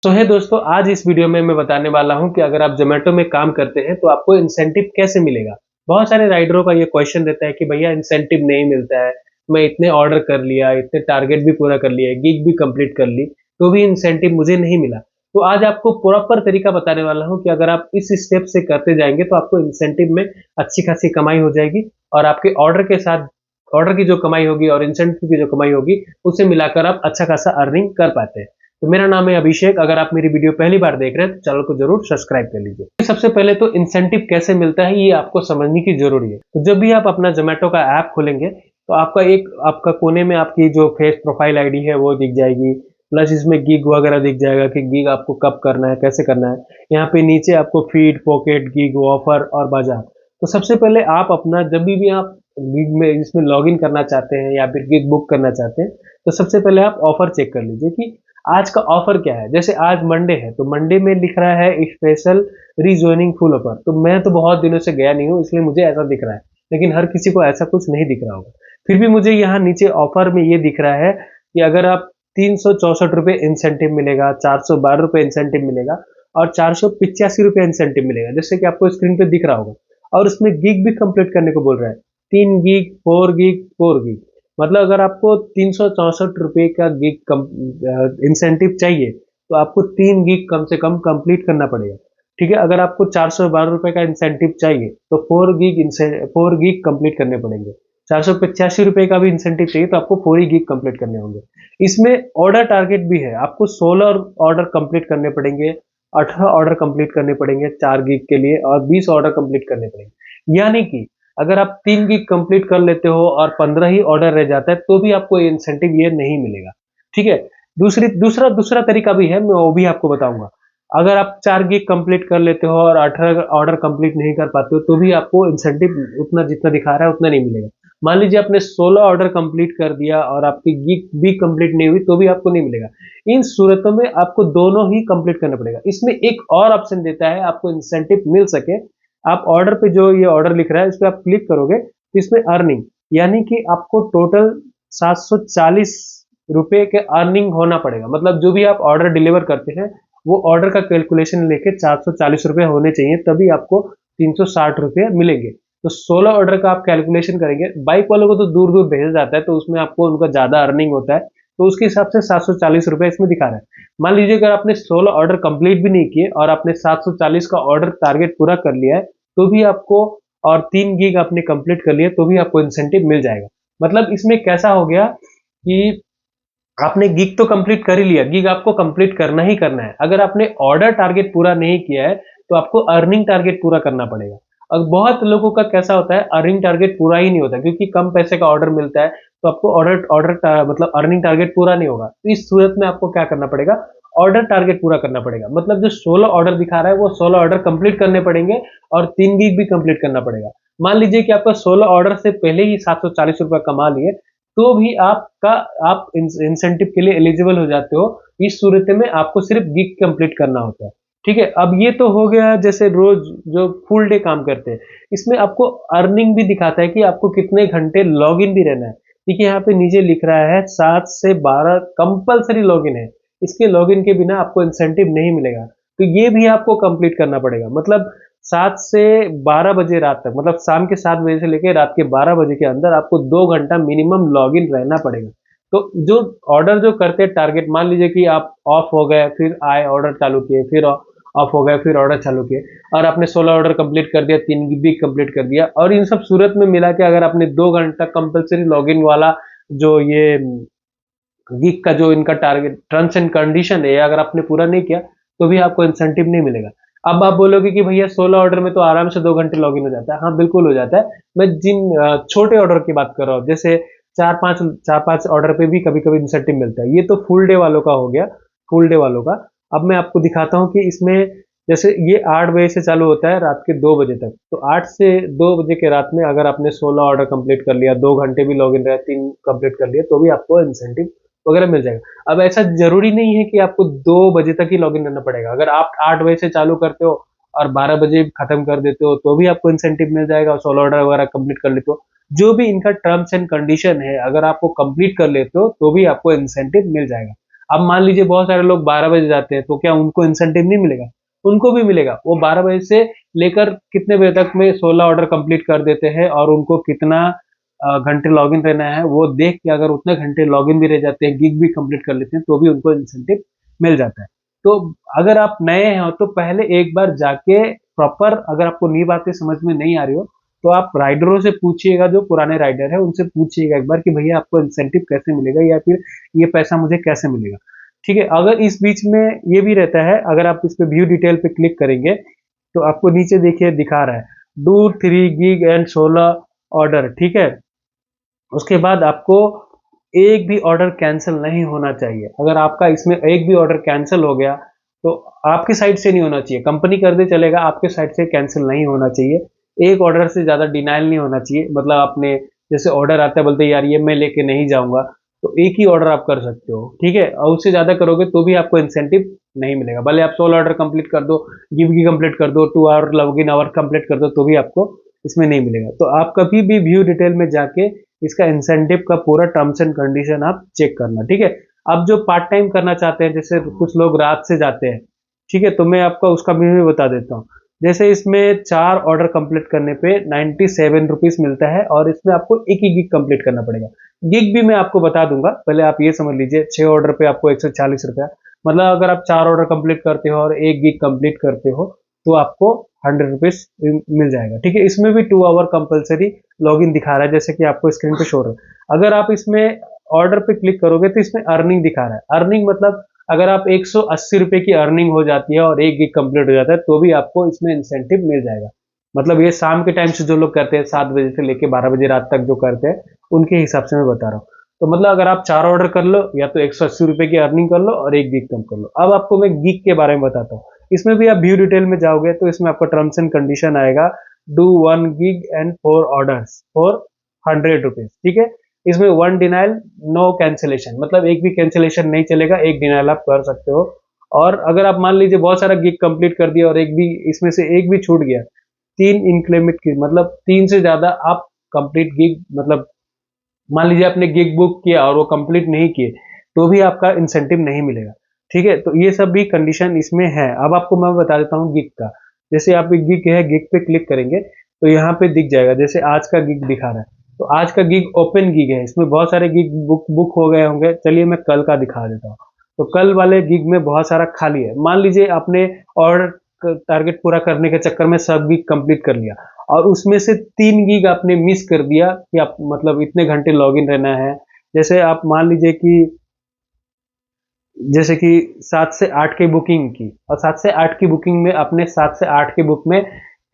तो है दोस्तों, आज इस वीडियो में मैं बताने वाला हूं कि अगर आप जोमेटो में काम करते हैं तो आपको इंसेंटिव कैसे मिलेगा। बहुत सारे राइडरों का ये क्वेश्चन रहता है कि भैया इंसेंटिव नहीं मिलता है, मैं इतने ऑर्डर कर लिया, इतने टारगेट भी पूरा कर लिया, गिग भी कंप्लीट कर ली, तो भी इंसेंटिव मुझे नहीं मिला। तो आज आपको प्रॉपर तरीका बताने वाला हूँ कि अगर आप इस स्टेप से करते जाएंगे तो आपको इंसेंटिव में अच्छी खासी कमाई हो जाएगी और आपके ऑर्डर के साथ ऑर्डर की जो कमाई होगी और इंसेंटिव की जो कमाई होगी उसे मिलाकर आप अच्छा खासा अर्निंग कर पाते हैं। तो मेरा नाम है अभिषेक। अगर आप मेरी वीडियो पहली बार देख रहे हैं तो चैनल को जरूर सब्सक्राइब कर लीजिए। सबसे पहले तो इंसेंटिव कैसे मिलता है ये आपको समझने की जरूरी है। तो जब भी आप अपना जोमेटो का ऐप खोलेंगे तो आपका कोने में आपकी जो फेस प्रोफाइल आईडी है वो दिख जाएगी, प्लस इसमें गिग वगैरह दिख जाएगा कि गिग आपको कब करना है, कैसे करना है। यहाँ पे नीचे आपको फीड, पॉकेट, गिग, ऑफर और बाजार। तो सबसे पहले आप अपना जब भी आप गिग में इसमें लॉग इन करना चाहते हैं या फिर गिग बुक करना चाहते हैं तो सबसे पहले आप ऑफर चेक कर लीजिए कि आज का ऑफर क्या है। जैसे आज मंडे है तो मंडे में लिख रहा है स्पेशल रीजॉइनिंग फुल ऑफर। तो मैं तो बहुत दिनों से गया नहीं हूँ इसलिए मुझे ऐसा दिख रहा है, लेकिन हर किसी को ऐसा कुछ नहीं दिख रहा होगा। फिर भी मुझे यहाँ नीचे ऑफर में ये दिख रहा है कि अगर आप 364 रुपये इंसेंटिव मिलेगा, 412 रुपये इंसेंटिव मिलेगा और 485 रुपये इंसेंटिव मिलेगा, जैसे कि आपको स्क्रीन पे दिख रहा होगा। और उसमें गिग भी कंप्लीट करने को बोल रहा है, 3 गिग, 4 गिग, 4 गिग। मतलब अगर आपको 364 रुपये का गिग इंसेंटिव चाहिए तो आपको 3 गिग कम से कम कंप्लीट करना पड़ेगा। ठीक है, अगर आपको 412 रुपये का इंसेंटिव चाहिए तो 4 गिग कंप्लीट करने पड़ेंगे। 485 रुपये का भी इंसेंटिव चाहिए तो आपको 4 गिग कंप्लीट करने होंगे। इसमें ऑर्डर टारगेट भी है, आपको 16 ऑर्डर कंप्लीट करने पड़ेंगे, 18 ऑर्डर कंप्लीट करने पड़ेंगे 4 गिग के लिए और 20 ऑर्डर कंप्लीट करने पड़ेंगे। यानी कि अगर आप 3 गिग कंप्लीट कर लेते हो और 15 ही ऑर्डर रह जाता है तो भी आपको इंसेंटिव ये नहीं मिलेगा। ठीक है, दूसरा दूसरा तरीका भी है, मैं वो भी आपको बताऊंगा। अगर आप 4 गिग कंप्लीट कर लेते हो और 18 ऑर्डर कंप्लीट नहीं कर पाते हो तो भी आपको इंसेंटिव उतना जितना दिखा रहा है उतना नहीं मिलेगा। मान लीजिए आपने 16 ऑर्डर कंप्लीट कर दिया और आपकी गिग भी कंप्लीट नहीं हुई तो भी आपको नहीं मिलेगा। इन सूरतों में आपको दोनों ही कंप्लीट करना पड़ेगा। इसमें एक और ऑप्शन देता है आपको इंसेंटिव मिल सके। आप ऑर्डर पे जो ये ऑर्डर लिख रहा है इस पर आप क्लिक करोगे तो इसमें अर्निंग, यानी कि आपको टोटल 740 रुपये के अर्निंग होना पड़ेगा। मतलब जो भी आप ऑर्डर डिलीवर करते हैं वो ऑर्डर का कैलकुलेशन लेके 440 रुपये होने चाहिए, तभी आपको 360 रुपये मिलेंगे। तो 16 ऑर्डर का आप कैलकुलेशन करेंगे। बाइक वालों को तो दूर दूर भेजा जाता है तो उसमें आपको उनका ज्यादा अर्निंग होता है, तो उसके हिसाब से 740 रुपये इसमें दिखा रहा है। मान लीजिए अगर आपने 16 ऑर्डर कंप्लीट भी नहीं किए और आपने 740 का ऑर्डर टारगेट पूरा कर लिया है तो भी आपको, और 3 गिग आपने कंप्लीट कर लिया तो भी आपको इंसेंटिव मिल जाएगा। मतलब इसमें कैसा हो गया कि आपने गिग तो कंप्लीट कर ही लिया, गिग आपको कंप्लीट करना ही करना है। अगर आपने ऑर्डर टारगेट पूरा नहीं किया है तो आपको अर्निंग टारगेट पूरा करना पड़ेगा। और बहुत लोगों का कैसा होता है, अर्निंग टारगेट पूरा ही नहीं होता क्योंकि कम पैसे का ऑर्डर मिलता है तो आपको मतलब अर्निंग टारगेट पूरा नहीं होगा। तो इस सूरत में आपको क्या करना पड़ेगा, ऑर्डर टारगेट पूरा करना पड़ेगा। मतलब जो 16 ऑर्डर दिखा रहा है वो 16 ऑर्डर कंप्लीट करने पड़ेंगे और 3 गिग भी कंप्लीट करना पड़ेगा। मान लीजिए कि आपका 16 ऑर्डर से पहले ही 740 रुपये कमा लिए तो भी आप इंसेंटिव के लिए एलिजिबल हो जाते हो। इस सूरत में आपको सिर्फ गिग कंप्लीट करना होता है। ठीक है, अब ये तो हो गया जैसे रोज जो फुल डे काम करते हैं। इसमें आपको अर्निंग भी दिखाता है कि आपको कितने घंटे लॉग इन भी रहना है। देखिए यहाँ पे नीचे लिख रहा है 7 से 12 कंपलसरी लॉग इन है, इसके लॉग इन के बिना आपको इंसेंटिव नहीं मिलेगा। तो ये भी आपको कंप्लीट करना पड़ेगा। मतलब 7 से 12 बजे रात तक, मतलब शाम के 7 बजे से लेकर रात के 12 बजे के अंदर आपको 2 घंटा मिनिमम लॉग इन रहना पड़ेगा। तो जो ऑर्डर जो करते हैं टारगेट, मान लीजिए कि आप ऑफ हो गए फिर आए ऑर्डर चालू किए, फिर ऑफ हो गए फिर ऑर्डर चालू किए और आपने 16 ऑर्डर कंप्लीट कर दिया, 3 गिग कंप्लीट कर दिया, और इन सब सूरत में मिला के अगर आपने 2 घंटा कंपलसरी लॉगिन वाला जो ये गिग का जो इनका टारगेट टर्म्स एंड कंडीशन है अगर आपने पूरा नहीं किया तो भी आपको इंसेंटिव नहीं मिलेगा। अब आप बोलोगे कि भैया 16 ऑर्डर में तो आराम से 2 घंटे लॉगिन हो जाता है। हाँ बिल्कुल हो जाता है। मैं जिन छोटे ऑर्डर की बात कर रहा हूँ, जैसे चार पांच ऑर्डर पे भी कभी कभी इंसेंटिव मिलता है। ये तो फुल डे वालों का हो गया, फुल डे वालों का। अब मैं आपको दिखाता हूँ कि इसमें जैसे ये 8 बजे से चालू होता है रात के 2 बजे तक, तो 8 से 2 बजे के रात में अगर आपने 16 ऑर्डर कंप्लीट कर लिया, 2 घंटे भी लॉगिन रहे, 3 कंप्लीट कर लिया, तो भी आपको इंसेंटिव वगैरह मिल जाएगा। अब ऐसा जरूरी नहीं है कि आपको 2 बजे तक ही लॉगिन करना पड़ेगा। अगर आप 8 बजे से चालू करते हो और 12 बजे खत्म कर देते हो तो भी आपको इंसेंटिव मिल जाएगा और 16 ऑर्डर वगैरह कंप्लीट कर लेते हो। जो भी इनका टर्म्स एंड कंडीशन है अगर आपको कंप्लीट कर लेते हो तो भी आपको इंसेंटिव मिल जाएगा। अब मान लीजिए बहुत सारे लोग 12 बजे जाते हैं, तो क्या उनको इंसेंटिव नहीं मिलेगा? उनको भी मिलेगा। वो 12 बजे से लेकर कितने बजे तक में 16 ऑर्डर कंप्लीट कर देते हैं, और उनको कितना घंटे लॉगिन रहना है वो देख के अगर उतने घंटे लॉगिन भी रह जाते हैं, गिग भी कंप्लीट कर लेते हैं, तो भी उनको इंसेंटिव मिल जाता है। तो अगर आप नए हैं तो पहले एक बार जाके प्रॉपर, अगर आपको नई बातें समझ में नहीं आ रही हो तो आप राइडरों से पूछिएगा, जो पुराने राइडर है उनसे पूछिएगा एक बार कि भैया आपको इंसेंटिव कैसे मिलेगा, या फिर ये पैसा मुझे कैसे मिलेगा। ठीक है, अगर इस बीच में ये भी रहता है, अगर आप इस पे व्यू डिटेल पे क्लिक करेंगे तो आपको नीचे देखिए दिखा रहा है डू 3 गीग एंड 16 ऑर्डर। ठीक है, उसके बाद आपको एक भी ऑर्डर कैंसिल नहीं होना चाहिए। अगर आपका इसमें एक भी ऑर्डर कैंसिल हो गया तो आपकी साइड से नहीं होना चाहिए, कंपनी कर दे चलेगा, आपके साइड से कैंसिल नहीं होना चाहिए। एक ऑर्डर से ज्यादा डिनाइल नहीं होना चाहिए। मतलब आपने जैसे ऑर्डर आता है, बोलते यार ये मैं लेके नहीं जाऊंगा, तो एक ही ऑर्डर आप कर सकते हो। ठीक है, और उससे ज्यादा करोगे तो भी आपको इंसेंटिव नहीं मिलेगा। भले आप 16 ऑर्डर कंप्लीट कर दो, गिव की कंप्लीट कर दो, 2 आवर लॉगिन आवर कंप्लीट कर दो, तो भी आपको इसमें नहीं मिलेगा। तो आप कभी भी व्यू डिटेल में जाके इसका इंसेंटिव का पूरा टर्म्स एंड कंडीशन आप चेक करना। ठीक है, अब जो पार्ट टाइम करना चाहते हैं, जैसे कुछ लोग रात से जाते हैं, ठीक है, तो मैं आपको उसका भी बता देता हूँ। जैसे इसमें 4 ऑर्डर कंप्लीट करने पे 97 रुपीज मिलता है, और इसमें आपको एक ही गिग कंप्लीट करना पड़ेगा। गिग भी मैं आपको बता दूंगा, पहले आप ये समझ लीजिए 6 ऑर्डर पे आपको 140 रुपया, मतलब अगर आप 4 ऑर्डर कंप्लीट करते हो और एक गिग कंप्लीट करते हो तो आपको 100 रुपीज मिल जाएगा। ठीक है, इसमें भी 2 आवर कंपलसरी लॉगिन दिखा रहा है, जैसे कि आपको स्क्रीन पे शो रहा है। अगर आप इसमें ऑर्डर पे क्लिक करोगे तो इसमें अर्निंग दिखा रहा है। अर्निंग मतलब अगर आप 180 रुपए की अर्निंग हो जाती है और एक गिग कंप्लीट हो जाता है, तो भी आपको इसमें इंसेंटिव मिल जाएगा। मतलब ये शाम के टाइम से जो लोग करते हैं, 7 बजे से लेके 12 बजे रात तक जो करते हैं, उनके हिसाब से मैं बता रहा हूँ। तो मतलब अगर आप 4 ऑर्डर कर लो, या तो 180 रुपए की अर्निंग कर लो और एक गिग कम कर लो। अब आपको मैं गिग के बारे में बताता हूँ। इसमें भी आप व्यू डिटेल में जाओगे तो इसमें आपका टर्म्स एंड कंडीशन आएगा, do 1 gig and 4 orders for 100 rupees. ठीक है, इसमें 1 डिनाइल नो कैंसिलेशन, मतलब एक भी कैंसिलेशन नहीं चलेगा, एक डिनाइल आप कर सकते हो। और अगर आप मान लीजिए बहुत सारा गिग कंप्लीट कर दिया और एक भी इसमें से एक भी छूट गया, 3 इनक्लेमिट की, मतलब 3 से ज्यादा आप कंप्लीट गिग, मतलब मान लीजिए आपने गिग बुक किया और वो कंप्लीट नहीं किए, तो भी आपका इंसेंटिव नहीं मिलेगा। ठीक है, तो ये सब भी कंडीशन इसमें है। अब आपको मैं बता देता हूँ गिग का। जैसे आप गिग है, गिग पे क्लिक करेंगे तो यहाँ पे दिख जाएगा, जैसे आज का गिग दिखा रहा है, तो आज का गिग ओपन गिग है, इसमें बहुत सारे गिग बुक हो गए होंगे। चलिए मैं कल का दिखा देता हूँ। तो कल वाले गिग में बहुत सारा खाली है। मान लीजिए आपने ऑर्डर टारगेट पूरा करने के चक्कर में सब गिग कंप्लीट कर लिया, और उसमें से 3 गीग आपने मिस कर दिया कि आप मतलब इतने घंटे लॉगिन रहना है। जैसे आप मान लीजिए कि जैसे कि 7 से 8 की बुकिंग की, और 7 से 8 की बुकिंग में अपने 7 से 8 की बुक में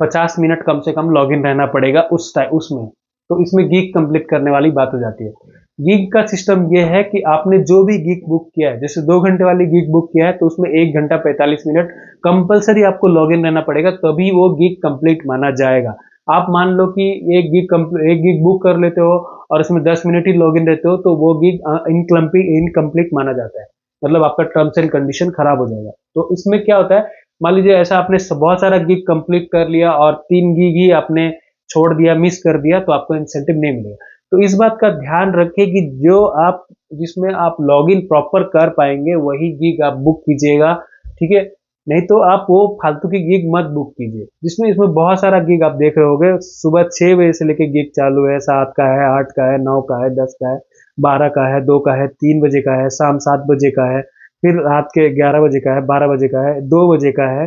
50 मिनट कम से कम लॉगिन रहना पड़ेगा उस टाइम उसमें। तो इसमें गीग कंप्लीट करने वाली बात हो जाती है। गीग का सिस्टम ये है कि आपने जो भी गीग बुक किया है, जैसे 2 घंटे वाली गीग बुक किया है, तो उसमें 1 घंटा 45 मिनट कंपलसरी आपको लॉगिन रहना पड़ेगा, तभी वो गीग कंप्लीट माना जाएगा। आप मान लो कि एक गीग बुक कर लेते हो और उसमें 10 मिनट ही लॉगिन रहते हो, तो वो गीग इनकम्प्लीट माना जाता है। मतलब आपका टर्म्स एंड कंडीशन खराब हो जाएगा। तो इसमें क्या होता है, मान लीजिए ऐसा आपने बहुत सारा गिग कंप्लीट कर लिया और 3 गिग ही आपने छोड़ दिया, मिस कर दिया, तो आपको इंसेंटिव नहीं मिलेगा। तो इस बात का ध्यान रखें कि जो आप जिसमें आप लॉगिन प्रॉपर कर पाएंगे वही गिग आप बुक कीजिएगा। ठीक है, नहीं तो आप वो फालतू की गिग मत बुक कीजिए। जिसमें इसमें बहुत सारा गिग आप देख रहे होंगे, सुबह 6 बजे से लेके गिग चालू है, 7 का है, 8 का है, 9 का है, 10 का है, 12 का है, 2 का है, 3 बजे का है, शाम 7 बजे का है, फिर रात के 11 बजे का है, 12 बजे का है, 2 बजे का है,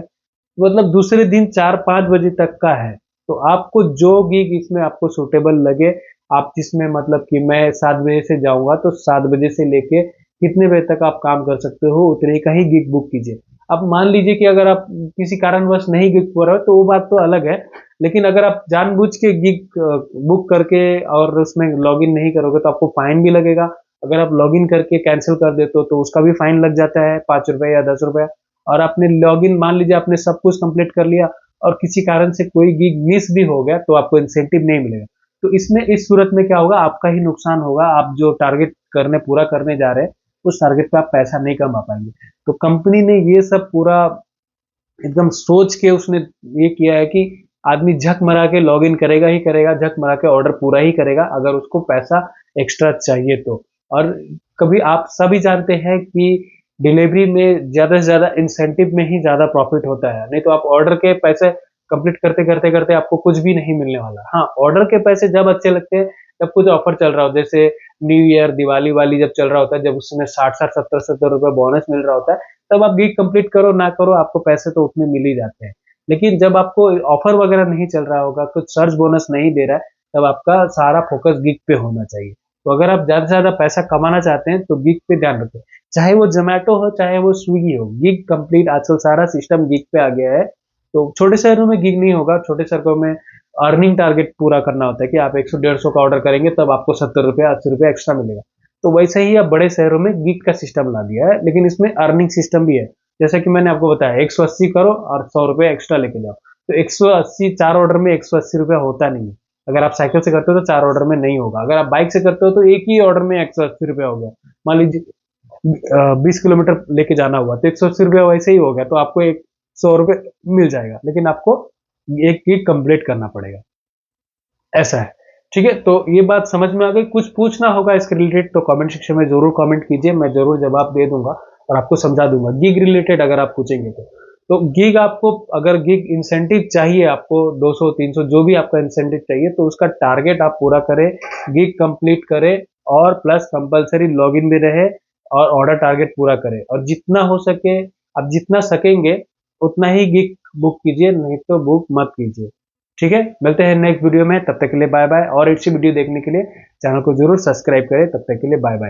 मतलब दूसरे दिन 4-5 बजे तक का है। तो आपको जो गिग इसमें आपको सूटेबल लगे, आप जिसमें मतलब कि मैं 7 बजे से जाऊंगा तो 7 बजे से लेके कितने बजे तक आप काम कर सकते हो, उतने का ही गिग बुक कीजिए। अब मान लीजिए कि अगर आप किसी कारणवश नहीं गिग हो रहे हो तो वो बात तो अलग है, लेकिन अगर आप जानबूझ के गिग बुक करके और उसमें लॉगिन नहीं करोगे तो आपको फाइन भी लगेगा। अगर आप लॉगिन करके कैंसिल कर देते हो तो उसका भी फाइन लग जाता है, 5 रुपए या 10 रुपए। और आपने लॉगिन, मान लीजिए आपने सब कुछ कंप्लीट कर लिया और किसी कारण से कोई गिग मिस भी हो गया, तो आपको इंसेंटिव नहीं मिलेगा। तो इसमें इस सूरत में क्या होगा, आपका ही नुकसान होगा। आप जो टारगेट पूरा करने जा रहे हैं, उस टारगेट पे आप पैसा नहीं कमा पाएंगे। तो कंपनी ने ये सब पूरा एकदम सोच के उसने ये किया है कि आदमी झक मरा के लॉगिन करेगा ही करेगा, झक मरा के ऑर्डर पूरा ही करेगा अगर उसको पैसा एक्स्ट्रा चाहिए तो। और कभी आप सभी जानते हैं कि डिलीवरी में ज़्यादा से ज़्यादा इंसेंटिव में ही ज़्यादा प्रॉफिट होता है, नहीं तो आप ऑर्डर के पैसे कंप्लीट करते करते करते आपको कुछ भी नहीं मिलने वाला। हाँ, ऑर्डर के पैसे जब अच्छे लगते हैं जब कुछ ऑफर चल रहा हो, जैसे न्यू ईयर, दिवाली वाली जब चल रहा होता है, जब उसमें 60-60, 70-70 रुपए बोनस मिल रहा होता है, तब आप गिग कंप्लीट करो ना करो आपको पैसे तो उतने मिल ही जाते हैं। लेकिन जब आपको ऑफर वगैरह नहीं चल रहा होगा, कुछ सर्च बोनस नहीं दे रहा है, तब आपका सारा फोकस गिग पे होना चाहिए। तो अगर आप ज़्यादा से ज़्यादा पैसा कमाना चाहते हैं तो गिग पे ध्यान रखें। चाहे वो ज़ोमैटो हो, चाहे वो स्विगी हो, गिग कंप्लीट आजकल सारा सिस्टम गिग पे आ गया है। तो छोटे शहरों में गिग नहीं होगा, छोटे शहरों में अर्निंग टारगेट पूरा करना होता है कि आप 100-150 का ऑर्डर करेंगे तब आपको 70 रुपये, 80 रुपये एक्स्ट्रा मिलेगा। तो वैसे ही अब बड़े शहरों में गिग का सिस्टम ला दिया है, लेकिन इसमें अर्निंग सिस्टम भी है। जैसे कि मैंने आपको बताया 180 करो और 100 रुपये एक्स्ट्रा लेके जाओ। तो 180 4 ऑर्डर में 180 रुपये होता नहीं है। अगर आप साइकिल से करते हो तो 4 ऑर्डर में नहीं होगा। अगर आप बाइक से करते हो तो एक ही ऑर्डर में 180 रुपये हो गया। मान लीजिए 20 किलोमीटर लेके जाना हुआ तो 180 रुपये वैसे ही हो गया, तो आपको 100 रुपये मिल जाएगा, लेकिन आपको एक गिग कंप्लीट करना पड़ेगा। ऐसा है। ठीक है, तो ये बात समझ में आ गई। कुछ पूछना होगा इसके रिलेटेड तो कमेंट सेक्शन में जरूर कमेंट कीजिए, मैं जरूर जवाब दे दूंगा और आपको समझा दूंगा गिग रिलेटेड अगर आप पूछेंगे तो गिग आपको, अगर गिग इंसेंटिव चाहिए आपको 200-300 जो भी आपका इंसेंटिव चाहिए, तो उसका टारगेट आप पूरा करें, गिग कंप्लीट करें और प्लस कंपलसरी लॉगिन भी रहे और ऑर्डर टारगेट पूरा करें, और जितना हो सके आप जितना सकेंगे उतना ही गिग बुक कीजिए, नहीं तो बुक मत कीजिए। ठीक है, मिलते हैं नेक्स्ट वीडियो में, तब तक के लिए बाय बाय। और इसी वीडियो देखने के लिए चैनल को जरूर सब्सक्राइब करें। तब तक के लिए बाय बाय।